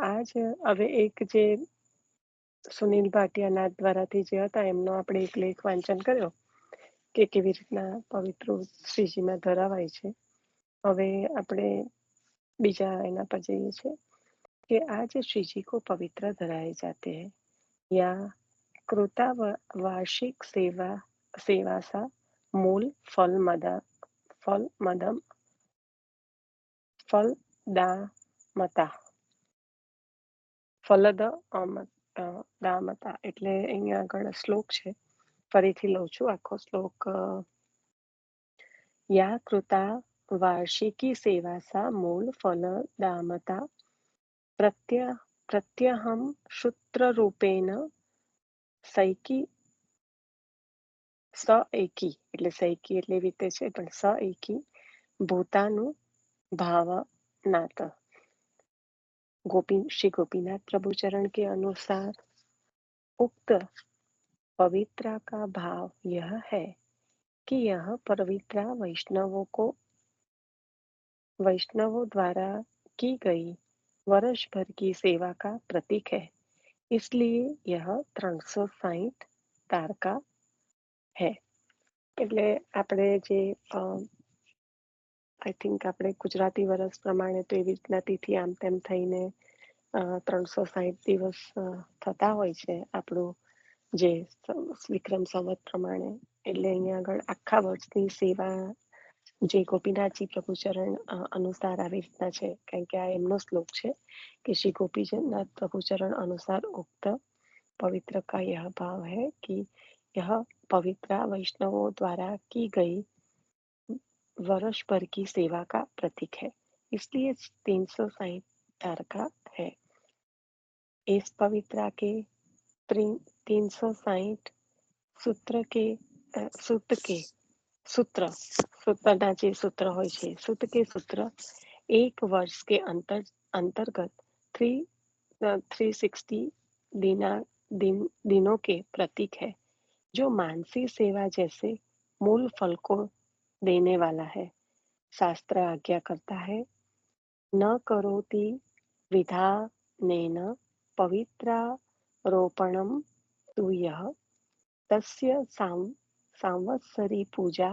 આ જ હવે એક જે સુનિલ ભાટિયાનાથ દ્વારાથી જે હતા એમનો આપણે એક લેખ વાંચન કર્યો કે કેવી રીતના પવિત્ર શ્રીજીમાં ધરાવાય છે. હવે આપણે બીજા એના પર જઈએ છીએ कि आज श्रीजी को पवित्र धराए जाते हैं या कृता वार्षिक सेवा सा मूल फल मदम फल दामता ફલદ દામતા એટલે અહીંયા આગળ શ્લોક છે. ફરીથી લઉં છું આખો શ્લોક. યા કૃતા વાર્ષિકી સેવા સા મૂળ ફલ દામતા પ્રત્યહમ શૂત્રરૂપેણ સૈકી સ એકી એટલે સૈકી એટલે એવી રીતે છે પણ સ એકી ભૂતાનું ભાવનાથ. श्री गोपीनाथ प्रभु चरण के अनुसार उक्त पवित्रा का भाव यह है कि यह पवित्रा वैष्णवों द्वारा की गई वर्ष भर की सेवा का प्रतीक है. इसलिए यह 360 तारका है. એટલે આપણે જે આઈ થિંક આપણે ગુજરાતી વર્ષ પ્રમાણે તો એવી રીતના તિથિ આમ તેમ થઈને 360 દિવસ થતા હોય છે આપણું જે વિક્રમ સંવત પ્રમાણે. એટલે અહીંયા આગળ આખા વર્ષની સેવા જે ગોપીનાથજી પ્રભુચરણ અનુસાર આવી રીતના છે, કારણ કે આ એમનો શ્લોક છે कि श्री गोपीनाथ प्रभुचरण अनुसार उक्त पवित्र का यह भाव है कि यह पवित्र वैष्णवों द्वारा की गई वर्ष भर की सेवा का प्रतीक है. इसलिए 360 तारका है. इस पवित्रा के 360 सूत्र के सूत्रना जे सूत्र होय छे, सूत्र के सूत्र एक वर्ष के अंतर्गत 360 दिनों के प्रतीक है, जो मानसी सेवा जैसे मूल फल को देने वाला है. शास्त्र आज्ञा करता है न करोति विधानेन पवित्रारोपणं तु यः तस्य सांवत्सरी पूजा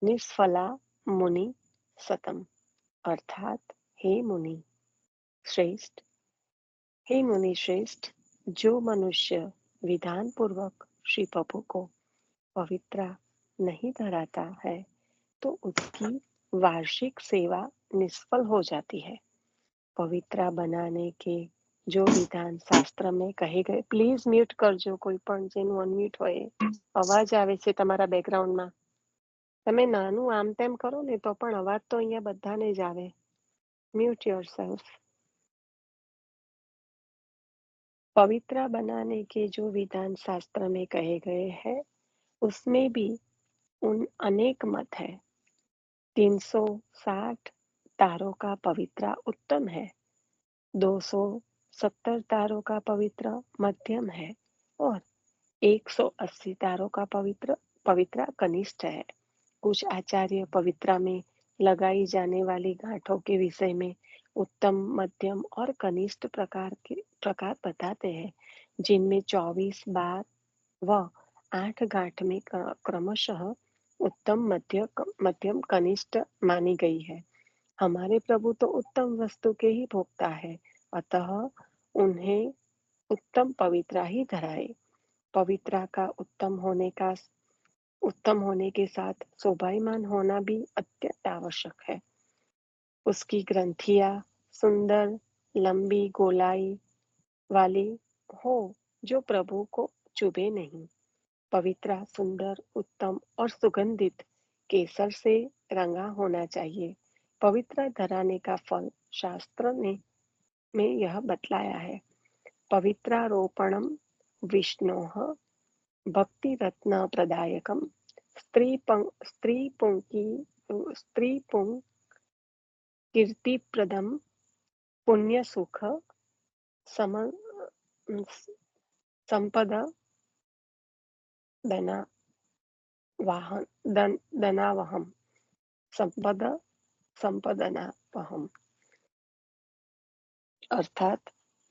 निष्फला मुनि सतम. अर्थात हे मुनि श्रेष्ठ, जो मनुष्य विधान पूर्वक श्री प्रभु को पवित्र नहीं धराता है तो उसकी वार्षिक सेवा निष्फल हो जाती है. पवित्रा बनाने के जो विधान शास्त्र में कहे गए. प्लीज म्यूट करजो कोई पण जेનું અનમ્યુટ હોય. અવાજ આવે છે તમારા બેકગ્રાઉન્ડમાં. તમે નાનું આમ તેમ કરો ને તો પણ અવાજ તો અહીંયા બધાને જ આવે. Mute yourself. पवित्रा बनाने के जो विधान शास्त्र में कहे गए हैं उसमें भी उन अनेक मत है. 360 तारों का पवित्र उत्तम है, 270 तारों का पवित्र मध्यम है और 180 तारों का पवित्र कनिष्ठ है. कुछ आचार्य पवित्रा में लगाई जाने वाली गांठों के विषय में उत्तम, मध्यम और कनिष्ठ प्रकार बताते हैं, जिनमें 24 बार व 8 गांठ में क्रमशः उत्तम, मध्यम, कनिष्ठ मानी गई है. हमारे प्रभु तो उत्तम वस्तु के ही भोक्ता है, अतः उन्हें उत्तम पवित्रा ही धराए. पवित्रा का उत्तम होने के साथ शोभायमान होना भी अत्यंत आवश्यक है. उसकी ग्रंथियां सुंदर लंबी गोलाई वाली हो जो प्रभु को चुभे नहीं. पवित्रा सुंदर, उत्तम और सुगंधित केसर से रंगा होना चाहिए. पवित्र धराने का फल शास्त्र में यह बतलाया है. पवित्रारोपणम विष्णोः भक्ति रत्न प्रदायकम स्त्रीपुं कीर्तिप्रदम पुण्य सुख संपदा दनावहम संपदनावहम. अर्थात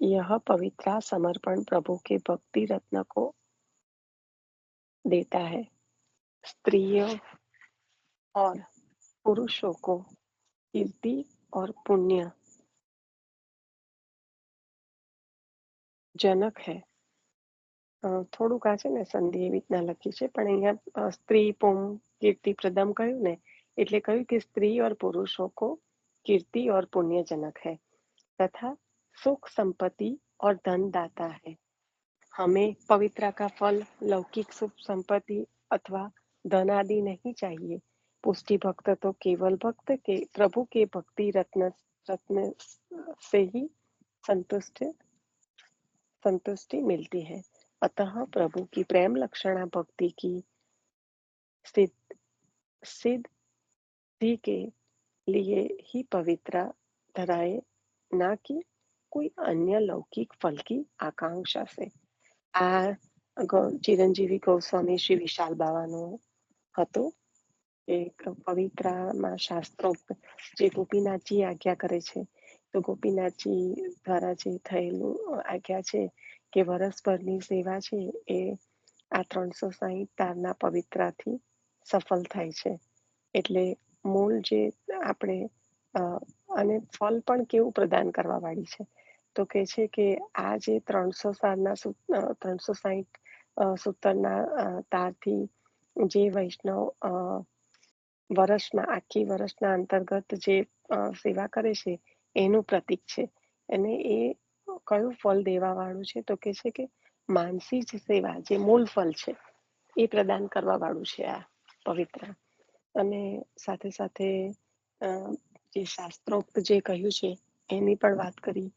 यह पवित्र समर्पण प्रभु के भक्ति रत्न को देता है। स्त्रियों और पुरुषों को कीर्ति और पुण्य जनक है। થોડુંક આ છે ને સંધિ એવી રીતના લખી છે, પણ અહીંયા સ્ત્રી પુમ કીર્તિ प्रदम કહ્યું ને, એટલે કહ્યું કે स्त्री और पुरुषों को कीर्ति और पुण्यजनक है तथा सुख संपत्ति और धन दाता है। हमें पवित्रा का फल लौकिक सुख संपत्ति अथवा धन आदि नहीं चाहिए। पुष्टि भक्त तो केवल भक्त के प्रभु के भक्ति रत्न रत्न से ही संतुष्ट संतुष्टि मिलती है। अतः प्रभु की प्रेम लक्षणा भक्ति की सिद्ध सिद्धि के लिए ही पवित्र धराए, ना कि કોઈ અન્ય લૌકિક ફલ કી આકાંક્ષા છે। આ ચિરંજીવી ગોસ્વામી શ્રી વિશાલ બાવાનું હતું। એક પવિત્રમાં શાસ્ત્રોક્ત જે ગોપીનાથજી આજ્ઞા કરે છે, તો ગોપીનાથજી દ્વારા જે થયેલું આજ્ઞા છે કે વરસભરની સેવા છે એ આ 360 તારના પવિત્રાથી સફળ થાય છે। એટલે મૂળ જે આપણે અને ફળ પણ કેવું પ્રદાન કરવા વાળી છે, તો કે છે કે આ જે 360 સૂતરના તારથી જે વૈષ્ણવ વર્ષમાં આખી વર્ષના અંતર્ગત જે સેવા કરે છે એનું પ્રતીક છે। અને એ કયું ફળ દેવા વાળું છે, તો કે છે કે માનસી જ સેવા જે મૂળ ફળ છે એ પ્રદાન કરવા વાળું છે આ પવિત્ર। અને સાથે સાથે જે શાસ્ત્રોક્ત જે કહ્યું છે એની પણ વાત કરી,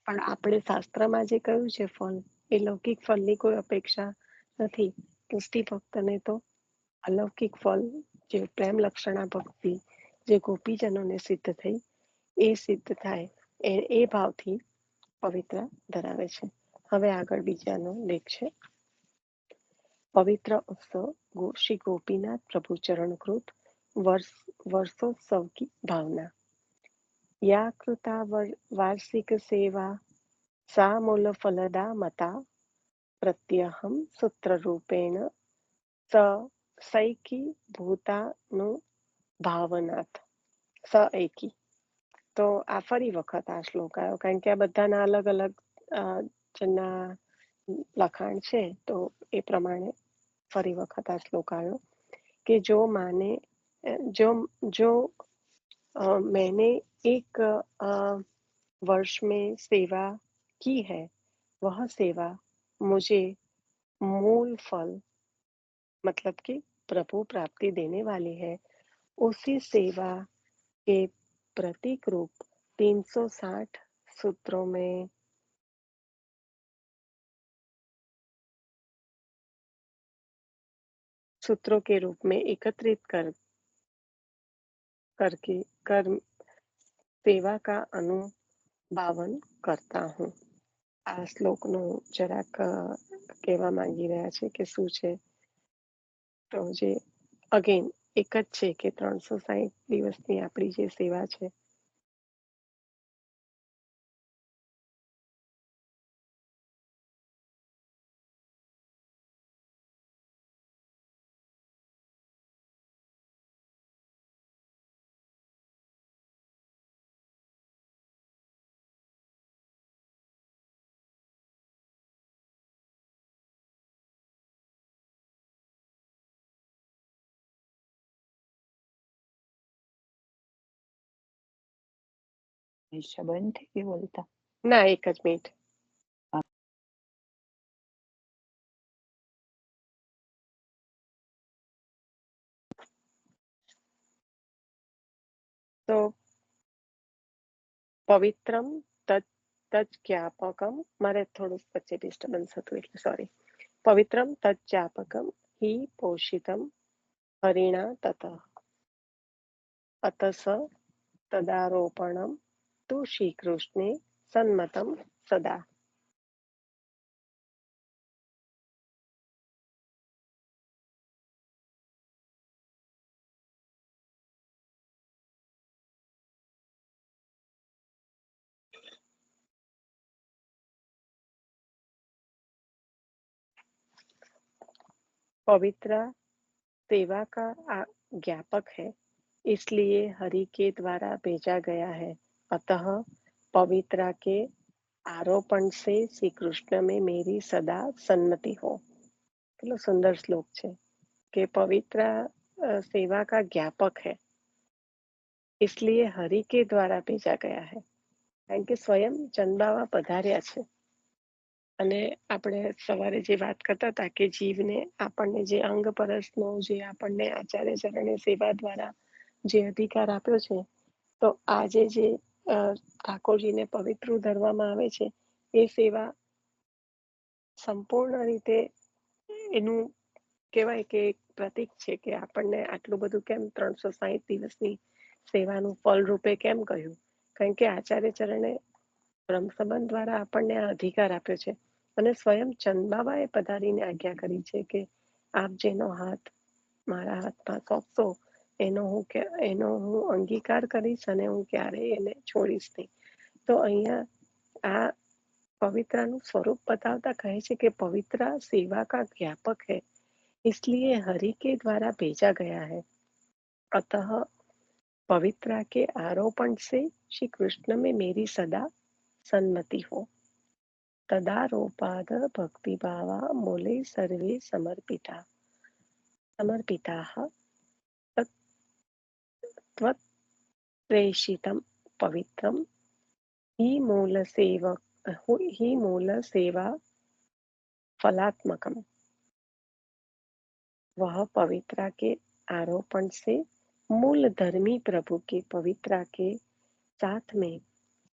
પણ આપણે શાસ્ત્રમાં જે કહ્યું છે ફળ, એ લૌકિક ફળની કોઈ અપેક્ષા નથી। પુષ્ટિ ભક્તને તો અલૌકિક ફળ જે પ્રેમ લક્ષણા ભક્તિ જે ગોપીજનોને સિદ્ધ થઈ, એ સિદ્ધ થાય એ ભાવથી પવિત્ર ધરાવે છે। હવે આગળ બીજાનો લેખ છે। पवित्र उत्सव श्री गोपीनाथ प्रभु चरणकृत वर्षोत्सव की भावना। या कृता वार्षिक सेवा सा मूल फलदा मता प्रत्यहम सूत्र रूपेण सैकी भूतानु भावनाथ स एकी। તો આ ફરી વખત આ શ્લોક આવ્યો, કારણ કે આ બધાના અલગ અલગ જેના લખાણ છે, તો એ પ્રમાણે ફરી વખત આ શ્લોક આવ્યો कि जो मैंने एक वर्ष में सेवा की है, वह सेवा मुझे मूल फल मतलब कि प्रभु प्राप्ति देने वाली है। उसी सेवा के प्रतीक रूप 360 सूत्रों में सूत्रों के रूप में एकत्रित करके कर सेवा का अनुभावन करता हूँ। આ શ્લોકનું જરાક કહેવા માંગી રહ્યા છે કે શું છે, તો જે અગેન એક જ છે કે 360 દિવસની આપણી જે સેવા છે બંધ થઈ બોલતા ના, એક જ મિનિટ। તો પવિત્રમ તજ્ઞાપકમ, મારે થોડુંક વચ્ચે ડિસ્ટર્બન્સ હતું એટલે સોરી। પવિત્રમ તજ્ઞાપકમ हि પોષિતમ હરિણા તત અતસ તદારોપણમ તુ શ્રીકૃષ્ણે સન્મતમ સદા। पवित्रा सेवा का ज्ञापक है, इसलिए हरि के द्वारा भेजा गया है। अतः पवित्रा के आरोपण से श्री कृष्ण में मेरी सदा सन्मति हो। કેટલો સુંદર શ્લોક છે કે પવિત્ર સેવા का ज्ञापक है, इसलिए हरि के द्वारा भेजा गया है। કારણ કે સ્વયં ચંદાવા પધાર્યા છે અને આપણે સવારે જે વાત કરતા હતા કે જીવને આપણને જે અંગ પરસનો જે આપણને આચાર્ય ચરણે સેવા દ્વારા જે અધિકાર આપ્યો છે, તો આજે જે ઠાકોરજીને પવિત્ર ધરવામાં આવે છે એ સેવા સંપૂર્ણ રીતે એનું કહેવાય કે એક પ્રતીક છે કે આપણને આટલું બધું કેમ 360 દિવસની સેવાનું ફળ રૂપે કેમ કહ્યું, કારણ કે આચાર્ય ચરણે બ્રહ્મ સંબંધ દ્વારા આપણને આ અધિકાર આપ્યો છે અને સ્વયં ચંદબાબાએ પધારીને આજ્ઞા કરી છે કે આપ જેનો હાથ મારા હાથમાં સોંપશો એનો હું અંગીકાર કરીશ અને હું ક્યારેય એને છોડીશ નહીં। તો અહીંયા આ पवित्राનું स्वरूप बतावता कहे છે कि पवित्रा सेवा का ज्ञापक है, इसलिए हरि के द्वारा भेजा गया है। अतः पवित्रा के आरोपण से श्री कृष्ण में मेरी सदा सन्मति हो। तदारोपाद भक्ति भावा मूले सर्वे समर्पिताः तत् प्रेषितं पवित्रं ही मूल सेवा फलात्मकम। वह पवित्रा के आरोपण से मूल धर्मी प्रभु के पवित्रा के साथ में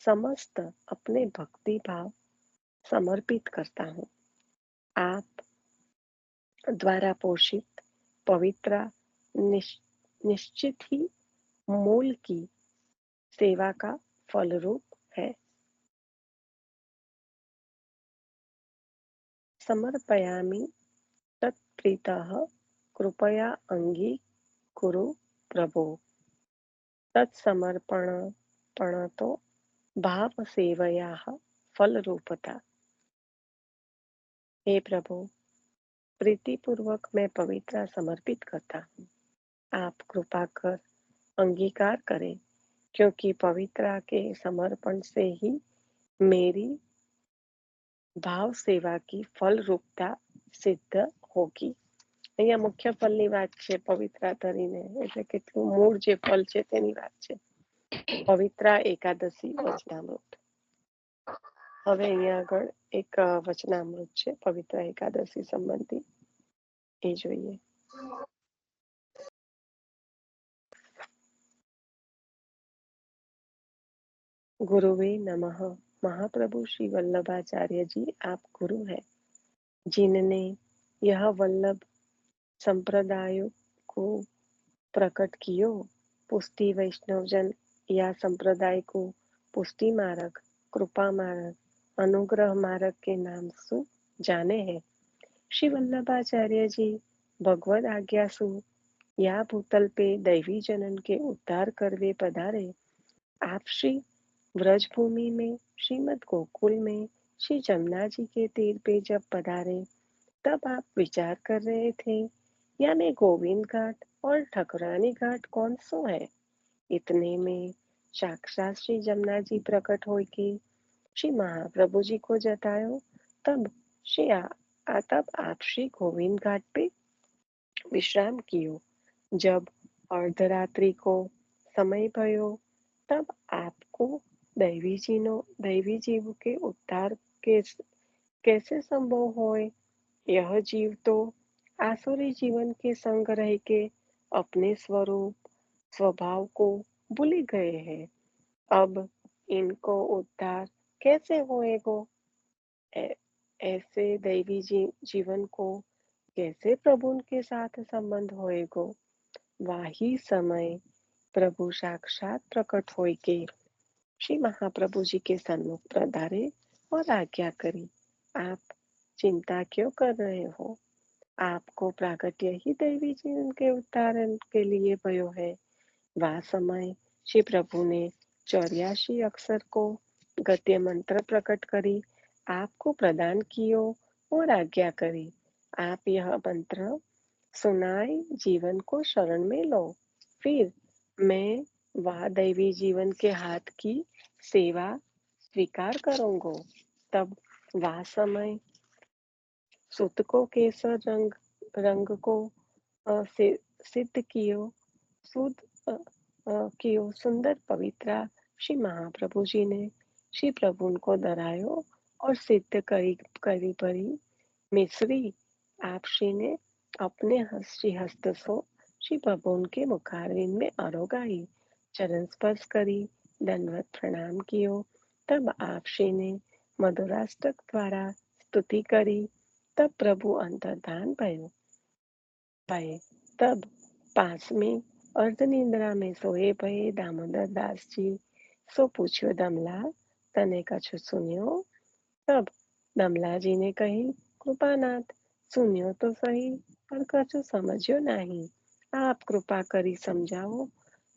समस्त अपने भक्ति भाव समर्पित करता हूँ। आप द्वारा पोषित पवित्रा निश्चित ही मूल की सेवा का फलरूप है। समर्पयामि तत्प्रीतः कृपया अंगीकुरु प्रभो। तत्समर्पणतो भाव सेवयाः फलरूपता। हे प्रभु, प्रीतिपूर्वक मैं पवित्रा समर्पित करता हूँ। आप कृपा कर अंगीकार करें, क्योंकि पवित्रा के समर्पण से ही मेरी ભાવ સેવા की फल रूपता सिद्ध होगी। અહીંયા મુખ્ય ફળની વાત છે પવિત્રા ધરીને, એટલે કેટલું મૂળ જે ફળ છે તેની વાત છે। પવિત્રા એકાદશી વચનામૃત। હવે અહીંયા આગળ એક વચનામૃત છે પવિત્ર એકાદશી સંબંધી, એ જોઈએ। गुरुवे नमः। महाप्रभु श्री वल्लभाचार्य जी आप गुरु हैं, जिनने यह वल्लभ संप्रदाय को प्रकट कियो। पुष्टि वैष्णवजन या संप्रदाय को पुष्टि मार्ग, कृपा मार्ग, अनुग्रह मार्ग के नाम से जाने हैं। श्री वल्लभाचार्य जी भगवद आज्ञा सु या भूतल पे दैवी जनन के उद्धार करवे पधारे। आप श्री व्रज भूमि में श्रीमद गोकुल में श्री जमुना जी के तीर पे जब पधारे, तब आप विचार कर रहे थे या मैं गोविंद घाट और ठकुरानी घाट कौन सो है। इतने में साक्षात श्री जमुना जी प्रकट होए कि श्री महाप्रभु जी को जतायो। तब आप श्री गोविंद घाट पे विश्राम कियो। जब अर्धरात्रि को समय भयो, तब आपको दैवी जीव के उद्धार कैसे संभव होए। यह जीव तो आसुरी जीवन के संग रह के अपने स्वभाव को भूल गए हैं। अब इनको उद्धार कैसे होएगो। ऐसे दैवी जीवन को कैसे प्रभु के साथ संबंध होएगो। वही समय प्रभु साक्षात प्रकट होए के श्री महाप्रभु जी के सन्मुख पधारे और आज्ञा करी। आप चिंता क्यों कर रहे हो। आपको प्रागट्य ही दैवी जीवन के उद्धारण के लिए भयो है। वह समय श्री प्रभु ने 84 अक्षर को गद्य मंत्र प्रकट करी आपको प्रदान कियो और आज्ञा करी। आप यह मंत्र सुनाए जीवन को शरण में लो। फिर मैं वह दैवी जीवन के हाथ की सेवा स्वीकार करूंगा। तब वह समय सुत को केसर रंग रंग को सिद्ध कियो सुद कियो सुंदर पवित्रा श्री महाप्रभु जी ने श्री प्रभु को धरायो और सिद्ध करी करी परी मिश्री आप श्री ने अपने श्री हस्त सो श्री प्रभु के मुखारविंद में आरोगाई चरण स्पर्श करी दंडवत प्रणाम कियो। तब आप श्री ने मधुराष्टक द्वारा स्तुति करी। तब प्रभु अंतर्धान भये। तब पास में अर्ध निंद्रा में सोए भये दामोदर दास जी सो पूछ्यो दमला तने कछु सुन्यो। तब दमला जी ने कही कृपानाथ सुन्यो तो सही पर कछु समझ्यो नहीं। आप कृपा करी समझाओ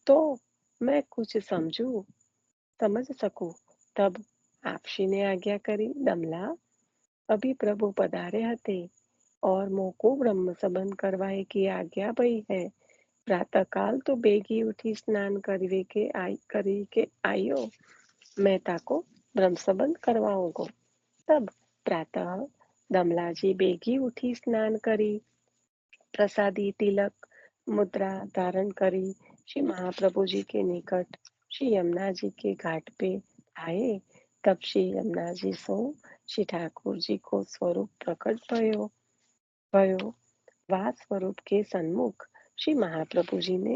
तो मैं कुछ समझ सकूं। तब आपशी ने आज्ञा करी दमला अभी प्रभु पधारे हते और मोको ब्रह्म संबंध करवाए की आज्ञा भई है। प्रातः काल तो बेगी उठी स्नान करी के आयो मैं ताको ब्रह्म संबंध करवाऊंगा। तब प्रातः दमला जी बेगी उठी स्नान करी प्रसादी तिलक मुद्रा धारण करी श्री महाप्रभु जी के निकट श्री यमुना जी के घाट पे आए। तब श्री यमुना जी सो श्री ठाकुर जी को स्वरूप प्रकट भयो। वह स्वरूप के सन्मुख श्री महाप्रभु जी ने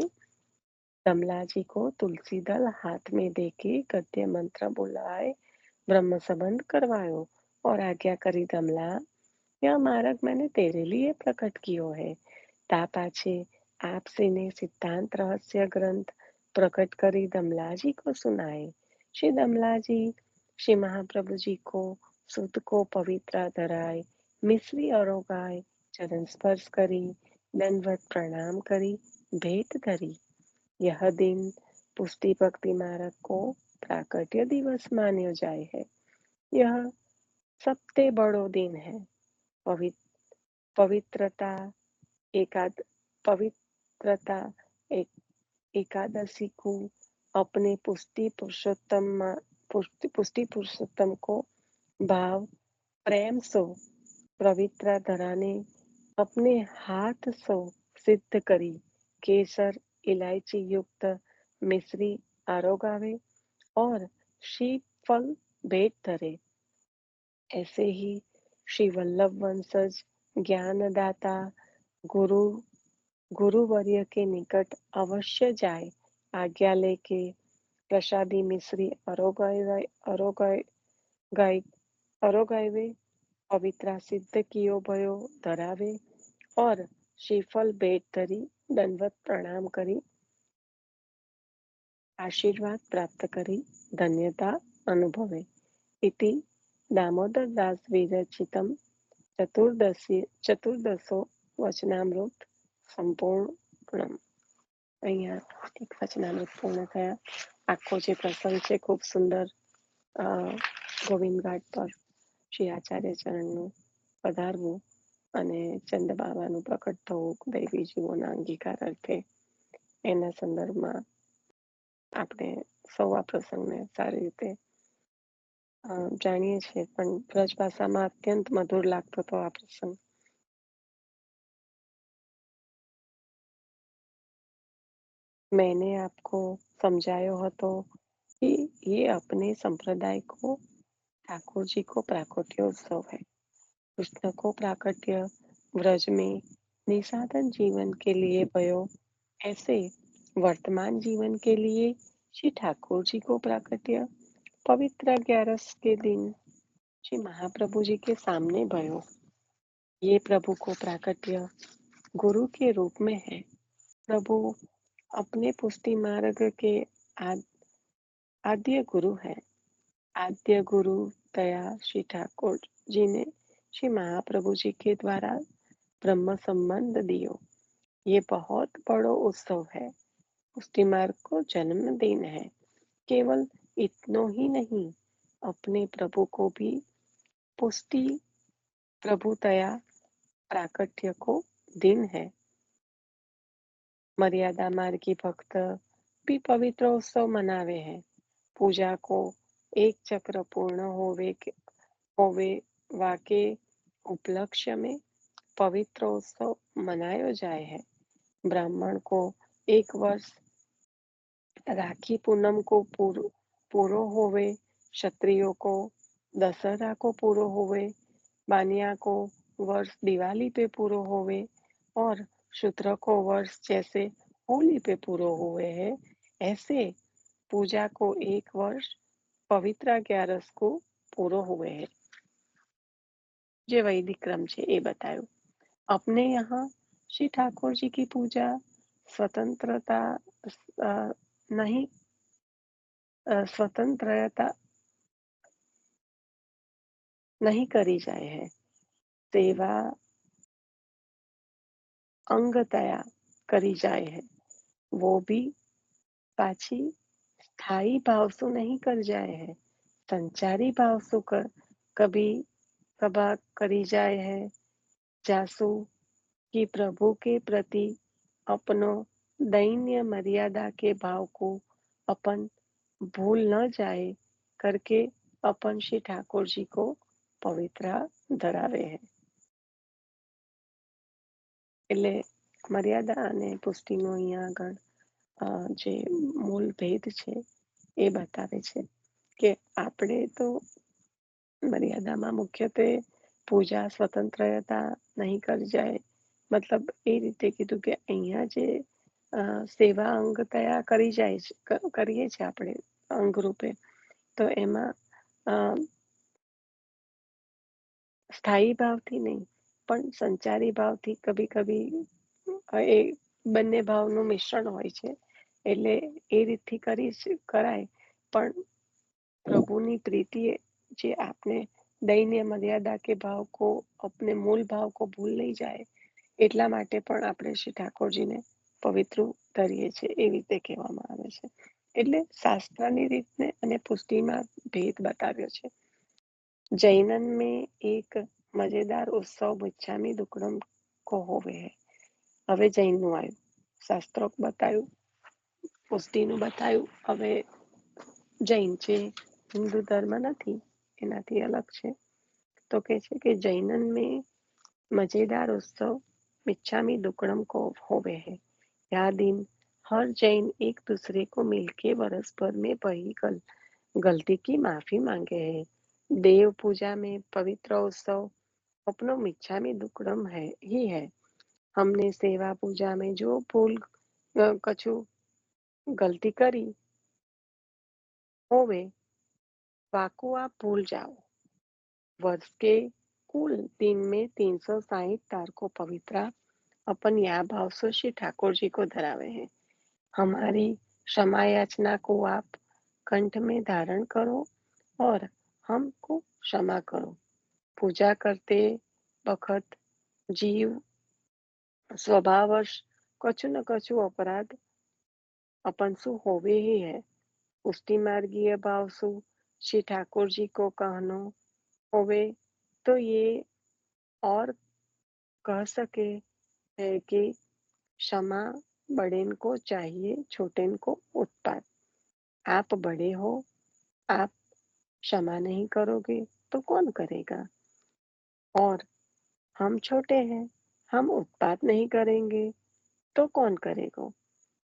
दमला जी को तुलसी दल हाथ में देके गद्य मंत्र बुलाए ब्रह्म संबंध करवायो और आज्ञा करी दमला यह मार्ग मैंने तेरे लिए प्रकट कियो है। ता पाछे आपसे ने सिद्धांत रहस्य ग्रंथ प्रकट करी दमला जी को सुनाए। श्री दमला जी श्री महाप्रभु जी को सुध को पवित्र धराए मिश्री अरोगाय चरण स्पर्श करी दंडवत प्रणाम करी भेंट धरी। यह दिन पुष्टि भक्ति मार्ग को प्राकट्य दिवस मान्यो जाए है। यह सबसे बड़ो दिन है। पवित्रता पवित्रता एक एकादशी को अपने पुष्टि पुरुषोत्तम को भाव प्रेम सो पवित्र धराने अपने हाथ सो सिद्ध करी केसर इलायची युक्त मिश्री आरोगावे और श्रीफल भेंट धरे। ऐसे ही श्री वल्लभ वंशज ज्ञानदाता गुरुवर्य के निकट अवश्य जाए आज्ञा लेके प्रसादी मिश्री अरोगावे पवित्रा सिद्ध कियो भयो धरावे और श्रीफल भेंट धरी दंडवत प्रणाम करी आशीर्वाद प्राप्त करी धन्यता अनुभवे। इति दामोदर दास विरचितम चतुर्दशो वचनामृत संपूर्णम। અહીંયા એક વચનામૃત પૂર્ણ થયા। આખો જે પ્રસંગ છે ખૂબ સુંદર ગોવિંદ ઘાટ પર શ્રી આચાર્ય ચરણનું પધારવું અને ચંદ બાબાનું પ્રકટ થવું દૈવી જીવોના અંગીકાર અર્થે એના સંદર્ભમાં આપણે સૌ આ પ્રસંગને સારી રીતે જાણીએ છીએ પણ બ્રજ ભાષામાં અત્યંત મધુર લાગતો હતો આ પ્રસંગ। मैंने आपको समझायो હતો कि ये अपने संप्रदाय को ठाकुर जी को प्राकट्योत्सव है। कृष्ण को प्राकट्य व्रज में निसाधन जीवन के लिए भयो ऐसे वर्तमान जीवन के लिए श्री ठाकुर जी को प्राकट्य पवित्र 11 के दिन श्री महाप्रभु जी के सामने भयो। ये प्रभु को प्राकट्य गुरु के रूप में है। प्रभु अपने पुष्टि मार्ग के आद्य गुरु है। आद्य गुरु दया श्री ठाकुर जी ने श्री महाप्रभु जी के द्वारा ब्रह्म संबंध दियो। ये बहुत बड़ो उत्सव है। पुष्टि मार्ग को जन्मदिन है। केवल इतनो ही नहीं अपने प्रभु को भी पुष्टि प्रभु दया प्राकट्य को दिन है। मर्यादा मार्गी भक्त भी पवित्र उत्सव मनावे हैं। पूजा को एक चक्र पूर्ण होवे वाके उपलक्ष्य में पवित्र उत्सव मनायो जाए है। ब्राह्मण को एक वर्ष राखी पूनम को पूरो होवे, क्षत्रियो को दशहरा को पूरो होवे, बानिया को वर्ष दिवाली पे पूरो होवे और शूद्र को वर्ष जैसे होली पे पूरो हुए है, ऐसे पूजा को एक वर्ष पवित्रा 11 को पूरो हुए है। જે વૈદિક ક્રમ છે એ બતાવ્યું. अपने यहाँ श्री ठाकुर जी की पूजा स्वतंत्रता नहीं स्वतंत्रता नहीं करी जाए है, सेवा अंगतया करी जाए है, वो भी पाछी स्थायी भाव से नहीं कर जाए है, संचारी भाव से कभी कभा करी जाए है, जासू कि प्रभु के प्रति अपनो दैन्य मर्यादा के भाव को अपन भूल न जाए करके अपन श्री ठाकुर जी को पवित्र धरावे है. એટલે મર્યાદા અને પુષ્ટિનો અહીંયા આગળ જે મૂળ ભેદ છે એ બતાવે છે કે આપણે તો મર્યાદામાં મુખ્યત્વે પૂજા સ્વતંત્રતા નહીં કરી જાય, મતલબ એ રીતે કીધું કે અહીંયા જે સેવા અંગ તયા કરી જાય છે, કરીએ છીએ આપણે અંગરૂપે, તો એમાં સ્થાયી ભાવથી નહીં પણ સંચારી ભાવથી કભી કભી એ બંને ભાવનું મિશ્રણ હોય છે, એટલે એ રીતથી કરાય પણ प्रभु ની प्रीति જે आपने दैन्य मर्यादा के भाव को अपने मूल भाव को भूल नहीं जाए એટલા માટે પણ આપણે શ્રી ઠાકોરજીને પવિત્ર ધરીએ છીએ એવી રીતે કહેવામાં આવે છે. એટલે શાસ્ત્રની રીતને અને પુષ્ટિમાં ભેદ બતાવ્યો છે. જૈનન में एक मजेदार उत्सव मिच्छामी दुक्कड़म को होवे है. હવે જૈનનું આવ્યું, શાસ્ત્રોક બતાવ્યું, પુષ્ટિનું બતાવ્યું, હવે જૈન છે हिंदू धर्म नहीं एनाथी अलग है, तो कहे छे कि जैनन में मजेदार उत्सव मिच्छामी दुक्कड़म को होवे है. यह दिन हर जैन एक दूसरे को मिलके बरस भर में भई गलती की माफी मांगे है. देव पूजा में पवित्र उत्सव अपनो मिच्छामी दुक्कड़म है ही है. हमने सेवा पूजा में जो भूल कछु गलती करी होवे वाको आप भूल जाओ. वर्ष के कुल दिन में 360 तारको पवित्रा अपन या भाव से श्री ठाकुर जी को धरावे हैं. हमारी क्षमा याचना को आप कंठ में धारण करो और हमको क्षमा करो. पूजा करते वक्त जीव स्वभावश कछु न कछु अपराध अपन सु होवे ही है. पुष्टि मार्गीय भाव सु श्री ठाकुर जी को कहनो होवे तो ये और कह सके है कि क्षमा बड़ेन को चाहिए, छोटेन को उत्पात. आप बड़े हो, आप क्षमा नहीं करोगे तो कौन करेगा, और हम छोटे हैं, हम उत्पात नहीं करेंगे तो कौन करेगा.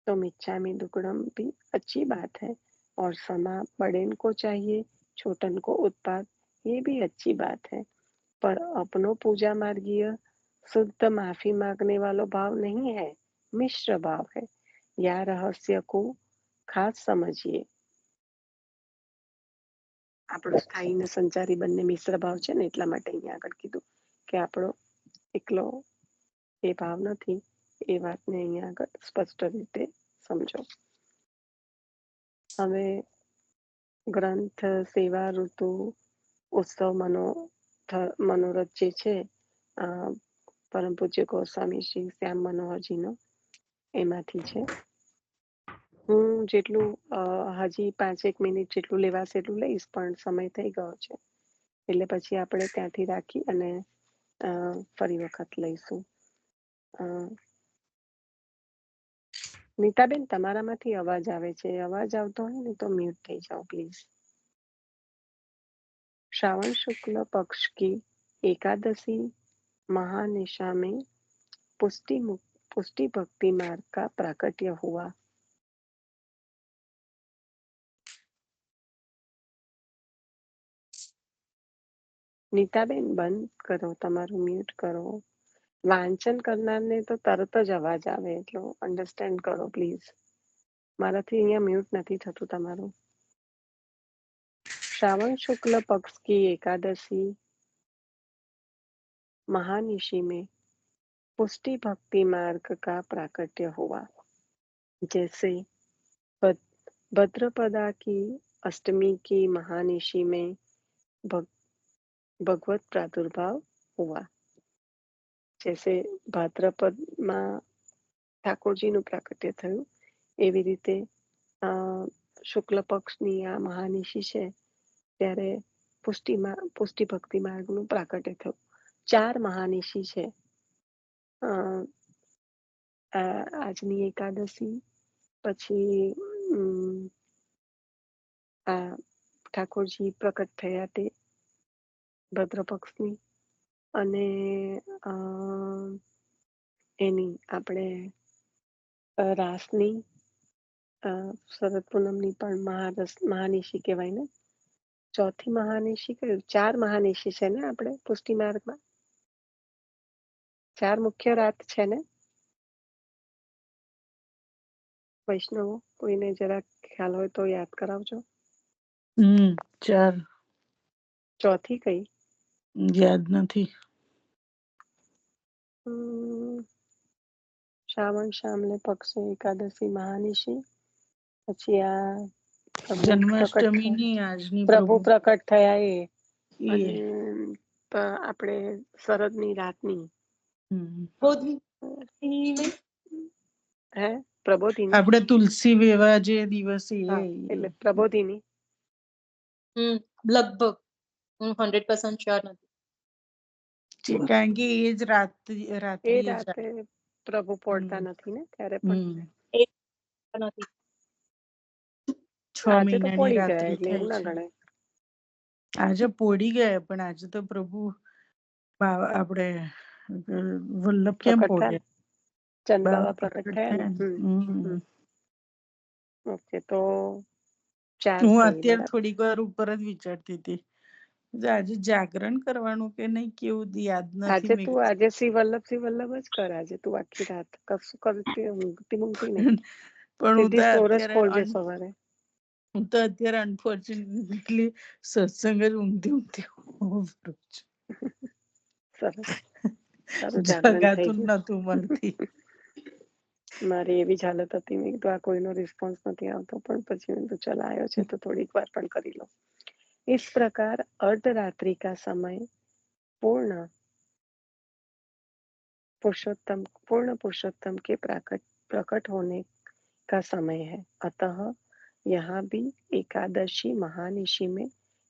तो मिच्छामी दुक्कड़म भी अच्छी बात है, और क्षमा बड़ेन को चाहिए, छोटन को उत्पात, ये भी अच्छी बात है, पर अपनो पूजा मार्गीय शुद्ध माफी मांगने वाला भाव नहीं है, मिश्र भाव है. या रहस्य को खास समझिए. આપણો સ્થાયી ને સંચારી બંને મિશ્ર ભાવ છે ને, એટલા માટે અહીંયા આગળ કીધું કે આપણો એકલો એ ભાવ નથી, એ વાતને અહીંયા આગળ સ્પષ્ટ રીતે સમજો. હવે ગ્રંથ સેવા ઋતુ ઉત્સવ મનોરથ જે છે પરમ પૂજ્ય ગોસ્વામી શ્રી શ્યામ મનોહરજીનો, એમાંથી છે. હું જેટલું હજી 5-1 મિનિટ જેટલું લેવાશે એટલું લઈશ, પણ સમય થઈ ગયો છે એટલે પછી આપણે ત્યાંથી રાખી અને ફરી વખત લઈશું. નીતાબેન, તમારામાંથી અવાજ આવે છે. અવાજ આવતો હોય ને તો મ્यूट થઈ જાઓ प्लीज। श्रावण शुक्ल पक्ष की एकादशी महानिशा में पुष्टि भक्ति मार्ग का प्राकट्य हुआ। નીતાબેન, બંધ કરો, તમારું મ્यूट કરો। વાંચન કરનારને તો તરત જ અવાજ આવે, એટલો અન્ડરસ્ટેન્ડ કરો પ્લીઝ। મારાથી અહીંયા મ્यूट નથી થતું તમારું। श्रावण शुक्ल पक्ष की एकादशी महानिशी में पुष्टि भक्ति मार्ग का प्राकट्य हुआ। जैसे भद्रपदा की अष्टमी की महानिशी में भगवत प्रादुर्भाव हुआ। जैसे भाद्रपदમાં ઠાકોરજીનું પ્રાકટ્ય થયું, એવી રીતે શુક્લ પક્ષની આ મહાનિશી છે ત્યારે પુષ્ટિ ભક્તિ માર્ગનું પ્રાકટ્ય થયું। 4 મહાનિશી છે, આજની એકાદશી, પછી આ ઠાકોરજી પ્રકટ થયા તે ભદ્ર પક્ષની, અને એની આપણે રાસની શરદ પૂનમની પણ મહાનિશી કહેવાય ને। ચોથી મહાનિશી કયું? 4 મહાનિશી છે ને આપણે પુષ્ટિ માર્ગમાં, 4 મુખ્ય રાત છે ને વૈષ્ણવો? કોઈને જરા ખ્યાલ હોય તો યાદ કરાવજો। 4। ચોથી કઈ? યાદ નથી। શ્રાવણ શામલે પક્ષે એકાદશી મહાનિશી, પછી આ જન્માષ્ટમીની આજની પ્રભુ પ્રકટ થયા એ, એ અને આપણે શરદની રાતની હે પ્રબોધિની, આપણે તુલસી વેવા જે દિવસે એટલે પ્રબોધિની લગભગ હું 100% શ્યોર નથી, કારણ કે એ જ રાતે પ્રભુ પોડતા નથી ને ત્યારે પણ નથી। 6 આજે તો મહિનાની પોડી ગયા રાત્રિ એટલે એવું ના ગણાય। આજે પોડી ગયા, પણ આજે તો પ્રભુ આપણે વલ્લભ કેમ પોડ્યા? ચંદબાવા પ્રકટ થયા ને। ઓકે, તો હું અત્યારે થોડીક વાર ઉપર જ વિચારતી હતી આજે જાગરણ કરવાનું કે નહીં, કેવું યાદ નથી। આજે શ્રી વલ્લભ જ કર। આજે તું આખી રાત કશું કરતી ઊંઘતી નહીં, પણ સીધી સ્ટોરેજ ખોલજે સવારે। હું તો અત્યારે અનફોર્ચ્યુનેટલી સત્સંગ જ ઊંઘતી સરસ, સારું જાગરણ થઈ ગયું। નતું મળતી। મારી એવી જ હાલત હતી, મેં કીધું આ કોઈનો રિસ્પોન્સ નથી આવતો, પણ પછી મેં કીધું ચલ આવ્યો છે તો થોડીક વાર પણ કરી લો। इस प्रकार अर्धरात्रि का समय पूर्ण पुरुषोत्तम के प्रकट होने का समय है। अतः यहाँ भी एकादशी महानिशी में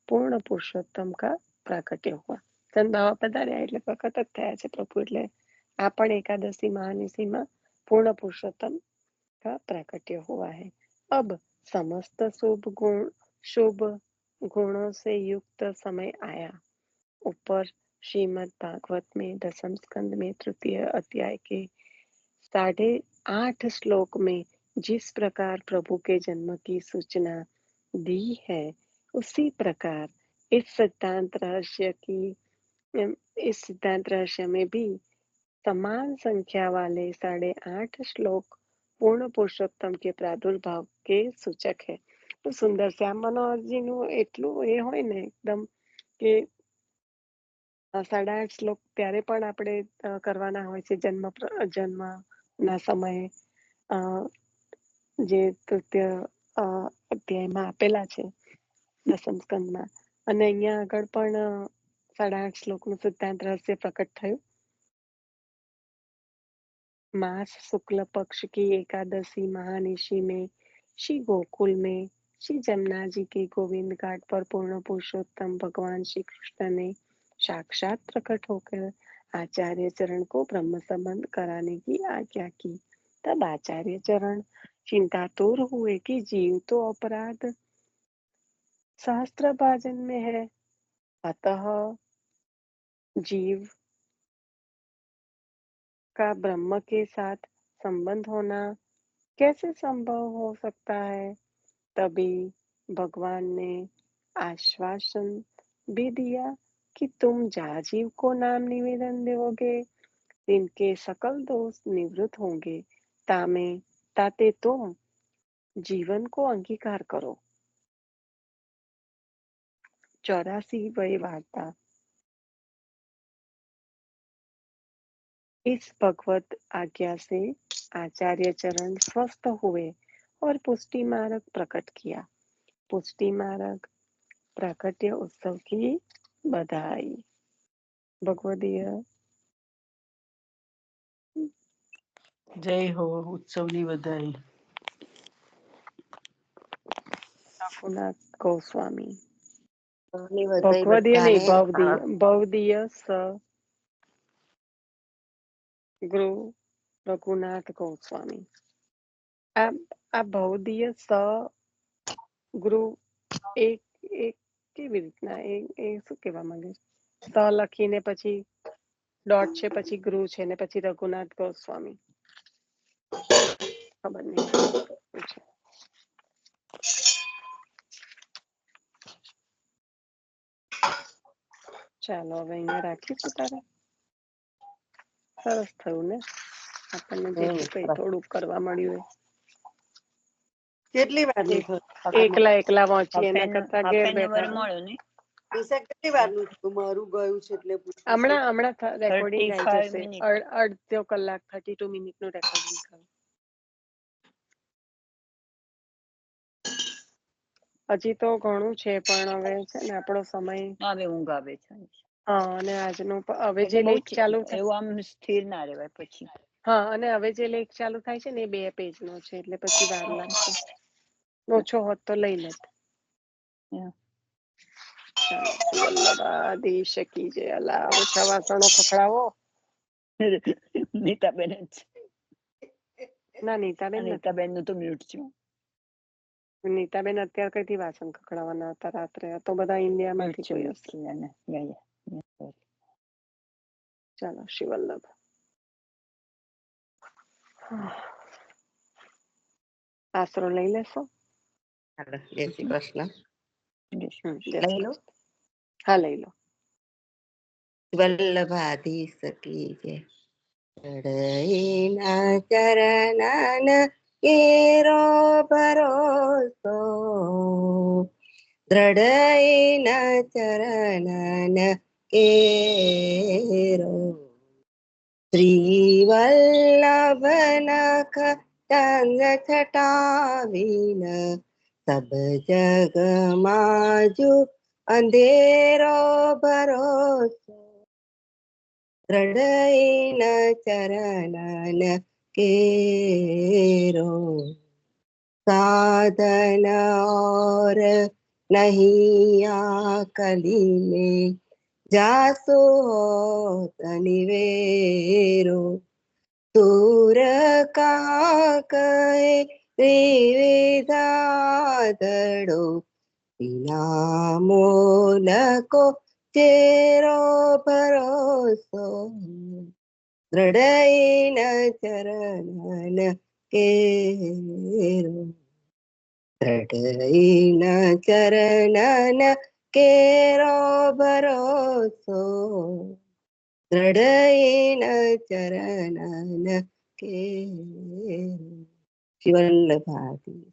पूर्ण पुरुषोत्तम का प्राकट्य हुआ। चंदावा पधार्या એટલે પ્રકટ જ થયા છે પ્રભુ, એટલે આ પણ एकादशी महानिशी में पूर्ण पुरुषोत्तम का प्राकट्य हुआ है। अब समस्त शुभ गुणों से युक्त समय आया। ऊपर श्रीमद् भागवत में 10th स्कंद में 3य अध्याय के 8.5 श्लोक में जिस प्रकार प्रभु के जन्म की सूचना दी है, उसी प्रकार इस सिद्धांत रहस्य में भी समान संख्या वाले 8.5 श्लोक पूर्ण पुरुषोत्तम के प्रादुर्भाव के सूचक है। तो सुंदर श्याम मनोहर जी નું એટલું એ હોય ને એકદમ કે 8.5 શ્લોક ત્યારે પણ આપણે કરવાના હોય છે જન્મના સમયે, જે તૃતીય અધ્યાયમાં આપેલા છે 10મ સ્કંદમાં, અને અહીંયા આગળ પણ 8.5 શ્લોકનું સિદ્ધાંત રહસ્ય પ્રકટ થયું। मास शुक्ल पक्ष की एकादशी महानिशी में श्री गोकुल में श्री जमुना जी के गोविंद घाट पर पूर्ण पुरुषोत्तम भगवान श्री कृष्ण ने साक्षात प्रकट होकर आचार्य चरण को ब्रह्म संबंध कराने की आज्ञा की। तब आचार्य चरण चिंतातुर हुए कि जीव तो अपराध सहस्त्र भाजन में है, अतः जीव का ब्रह्म के साथ संबंध होना कैसे संभव हो सकता है। तभी भगवान ने आश्वासन भी दिया कि तुम जाजीव को नाम निवेदन दोगे, इनके सकल दोष निवृत्त होंगे, ताते तुम जीवन को अंगीकार करो। 84वीं वार्ता। इस भगवत आज्ञा से आचार्य चरण स्वस्थ हुए और पुष्टि मार्ग प्रकट किया। पुष्टि मार्ग प्राकट्य उत्सव की बधाई। भगवदीय जय हो, उत्सवની બધાઈ। रघुनाथ गोस्वामी। ભગવદીય ભગવદીય નહીં, બધાને ભવદીય સ ગુરુ રઘુનાથ ગોસ્વામી। આ ભવદીય સ ગુરુ એક એક કેવી રીતના એ શું કહેવા માંગે છે? સ લખીને પછી ડોટ છે, પછી ગુરુ છે ને પછી રઘુનાથ ગોસ્વામી। ખબર નહીં છે। ચાલો હવે અહીંયા રાખીશું તારે। સરસ થયું ને, આપણને જેટલું કઈ થોડુંક કરવા મળ્યું હોય। કેટલી વારનું થયું? એકલા વાંચીએ એના કરતા ઘેર બેઠા ઈશા કેટલી વારનું થયું? મારું ગયું છે એટલે પૂછું છું। હમણાં રેકોર્ડિંગ આવી જશે। અડધો કલાક 32 મિનિટનું રેકોર્ડિંગ થયું। હજી તો ઘણું છે પણ હવે છે ને આપણો સમય હવે ઊંઘ આવે છે। હા, અને આજનું હવે જે લેખ ચાલુ થાય એવું આમ સ્થિર ના રહેવાય પછી। હા, અને હવે જે લેખ ચાલુ થાય છે ને એ 2 પેજનો છે એટલે પછી વાર લાગશે। ઓછો હોત તો લઈ લેત। વલ્લભાધીશ કી જય। અલા ઓછા વાસણો ખખડાવો। નીતાબેન જ ના, નીતાબેન નું તો મ્યુટ છે। નીતાબેન અત્યારે કઈથી વાસણ ખખડાવવાના હતા રાત્રે? આ તો બધા ઇન્ડિયામાંથી કોઈ હશે। ચાલો, શિવલ્લભ। આશરો લઈ લેશો? જય શ્રી કૃષ્ણ। લઈ લો। હા, લઈ લો। વલ્લભાધીશ કી જય। ચરણના ચરણન કેરો ભરોસો, દ્રઢઈના ચરણન કેરો, શ્રી વલ્લભ નખ ટંગ છટાવીન, સબ જગ માજુ અંધેરો ભરોસો, દ્રઢઈના ચરણન કેરો, साधन और नहीं आकली में जासो तनिवेरो, दूर कहाँ कहे त्रिविधादड़ो, बिना मोल को चेरो भरोसो, दृढ़ चरणन केरो, दृढ़ चरणन केरो भरोसो, दृढ़ चरणन केरो। શિવલ્લભાધીશ।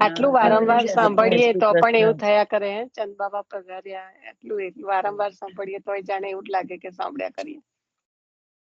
આટલું વારંવાર સાંભળીએ તો પણ એવું થયા કરે, ચંદ બાબા પધાર્યા, એટલું વારંવાર સાંભળીએ તો જાણે એવું જ લાગે કે સાંભળ્યા કરીએ।